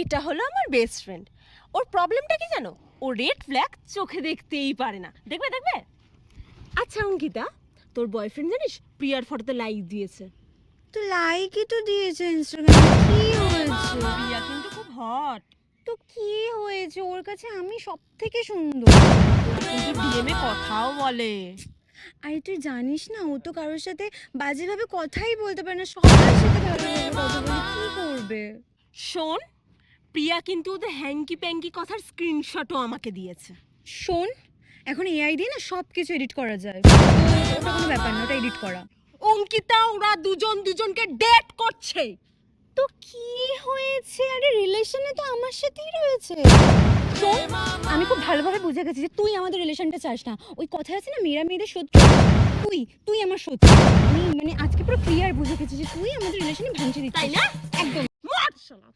এটা হলো আমার বেস্ট ফ্রেন্ড। ওর প্রবলেমটা কি জানো? ও রেড ফ্ল্যাগ চোখে দেখতেই পারে না। দেখবে দেখবে। আচ্ছা অঙ্কিতা, তোর বয়ফ্রেন্ড জানিস প্রিয়ার ফটোতে লাইক দিয়েছে? তো লাইকই তো দিয়েছে ইনস্টাগ্রামে, কি হয়েছে? প্রিয়া কিন্তু খুব হট। তো কি হয়েছে, ওর কাছে আমি সব থেকে সুন্দর। কিন্তু ডিএমএ কথাও বলে। আরে তুই জানিস না, ও তো কারোর সাথে বাজেভাবে কথাই বলতে পারে না, সবার সাথে ভালোভাবে কথা বলে, কি করবে? শোন, প্রিয়া কিন্তু ওদের হ্যাঙ্কি প্যাঙ্কি কথার স্ক্রিনশটও আমাকে দিয়েছে। শোন, এখন এআই দিয়ে না সব কিছু এডিট করা যায়, তো ওটা কোনো ব্যাপার না, ওটা এডিট করা। অঙ্কিতা, ওরা দুজন দুজনকে ডেট করছে। তো কি হয়েছে? আরে রিলেশনে তো আমার সাথেই রয়েছে। শোন, আমি খুব ভালোভাবে বুঝে গেছি যে তুই আমাদের রিলেশনটা চাস না। ওই কথা আছে না, মেয়েরা মেয়েদের শত্রু, তুই তুই আমার শত্রু। আমি মানে আজকে পুরো ক্লিয়ার বুঝে গেছি যে তুই আমাদের রিলেশনে ভাঙচুর দিচ্ছিস, তাই না? একদম। মার শালা।